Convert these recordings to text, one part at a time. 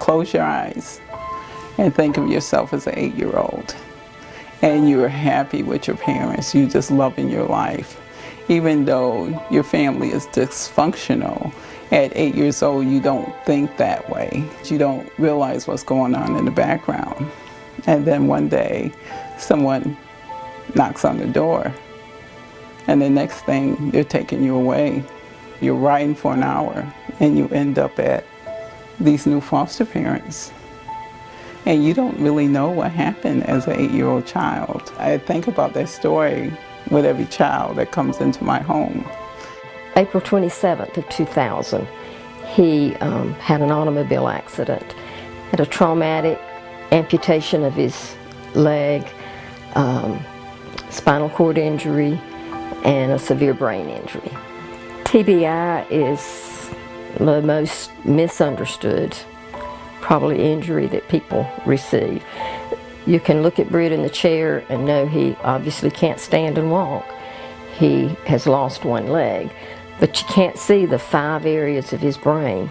close your eyes and think of yourself as an 8-year-old. And you're happy with your parents. You're just loving your life. Even though your family is dysfunctional, at 8 years old, you don't think that way. You don't realize what's going on in the background. And then one day, someone knocks on the door, and the next thing, they're taking you away. You're riding for an hour, and you end up at these new foster parents. And you don't really know what happened as an 8-year-old child. I think about that story with every child that comes into my home. April 27th of 2000, he had an automobile accident, had a traumatic amputation of his leg, spinal cord injury, and a severe brain injury. TBI is the most misunderstood, probably, injury that people receive. You can look at Britt in the chair and know he obviously can't stand and walk. He has lost one leg, but you can't see the 5 areas of his brain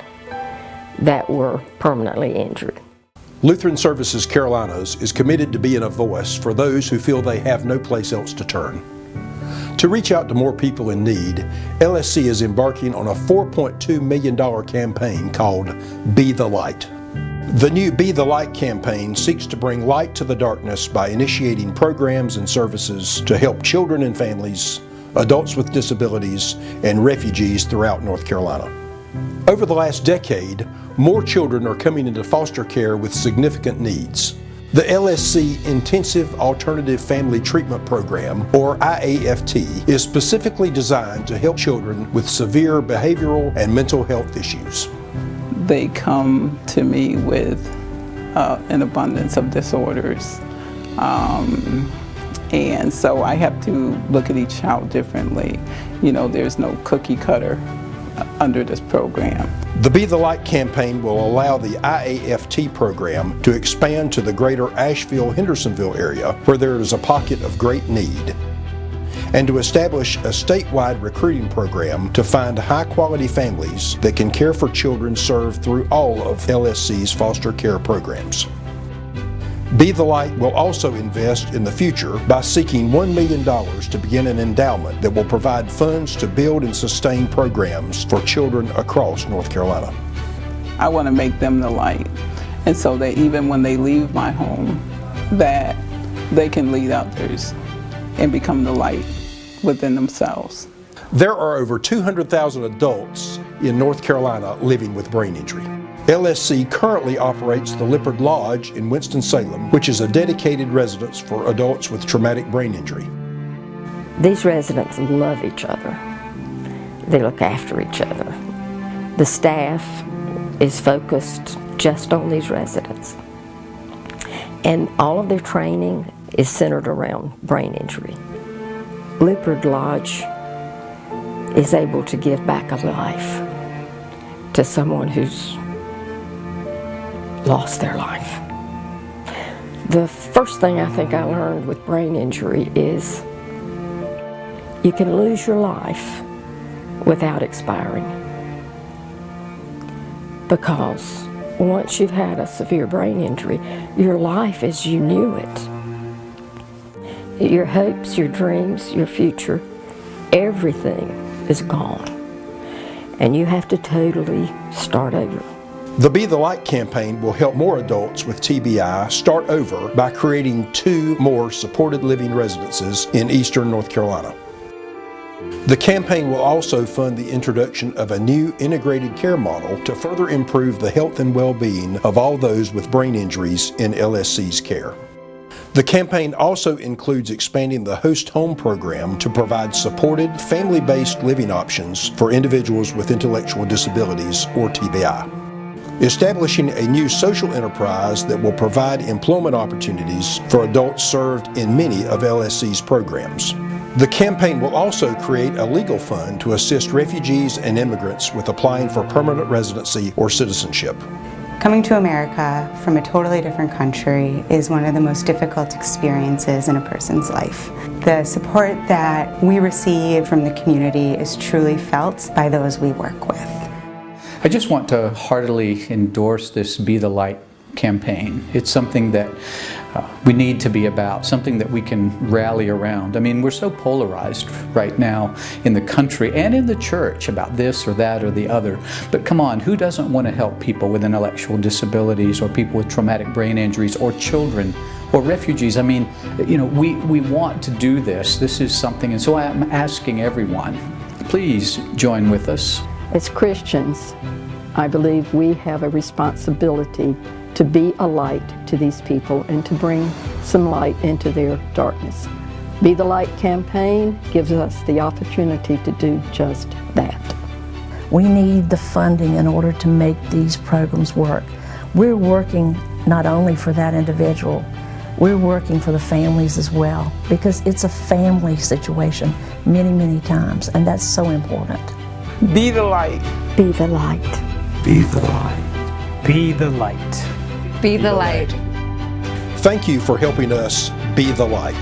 that were permanently injured. Lutheran Services Carolinas is committed to being a voice for those who feel they have no place else to turn. To reach out to more people in need, LSC is embarking on a $4.2 million campaign called Be the Light. The new Be the Light campaign seeks to bring light to the darkness by initiating programs and services to help children and families, adults with disabilities, and refugees throughout North Carolina. Over the last decade, more children are coming into foster care with significant needs. The LSC Intensive Alternative Family Treatment Program, or IAFT, is specifically designed to help children with severe behavioral and mental health issues. They come to me with an abundance of disorders. And so I have to look at each child differently. You know, there's no cookie cutter under this program. The Be the Light campaign will allow the IAFT program to expand to the greater Asheville-Hendersonville area where there is a pocket of great need, and to establish a statewide recruiting program to find high-quality families that can care for children served through all of LSC's foster care programs. Be the Light will also invest in the future by seeking $1 million to begin an endowment that will provide funds to build and sustain programs for children across North Carolina. I want to make them the light, and so that even when they leave my home, that they can lead others and become the light within themselves. There are over 200,000 adults in North Carolina living with brain injury. LSC currently operates the Lippard Lodge in Winston-Salem, which is a dedicated residence for adults with traumatic brain injury. These residents love each other. They look after each other. The staff is focused just on these residents. And all of their training is centered around brain injury. Lippard Lodge is able to give back a life to someone who's lost their life. The first thing I think I learned with brain injury is you can lose your life without expiring, because once you've had a severe brain injury, your life as you knew it, your hopes, your dreams, your future, everything is gone, and you have to totally start over. The Be the Light campaign will help more adults with TBI start over by creating 2 more supported living residences in eastern North Carolina. The campaign will also fund the introduction of a new integrated care model to further improve the health and well-being of all those with brain injuries in LSC's care. The campaign also includes expanding the Host Home program to provide supported, family-based living options for individuals with intellectual disabilities, or TBI. Establishing a new social enterprise that will provide employment opportunities for adults served in many of LSC's programs. The campaign will also create a legal fund to assist refugees and immigrants with applying for permanent residency or citizenship. Coming to America from a totally different country is one of the most difficult experiences in a person's life. The support that we receive from the community is truly felt by those we work with. I just want to heartily endorse this Be the Light campaign. It's something that we need to be about, something that we can rally around. I mean, we're so polarized right now in the country and in the church about this or that or the other. But come on, who doesn't want to help people with intellectual disabilities or people with traumatic brain injuries or children or refugees? I mean, you know, we want to do this. This is something, and so I'm asking everyone, please join with us. As Christians, I believe we have a responsibility to be a light to these people and to bring some light into their darkness. Be the Light campaign gives us the opportunity to do just that. We need the funding in order to make these programs work. We're working not only for that individual, we're working for the families as well, because it's a family situation many, many times, and that's so important. Be the light. Be the light. Be the light. Be the light. Be the light. Thank you for helping us be the light.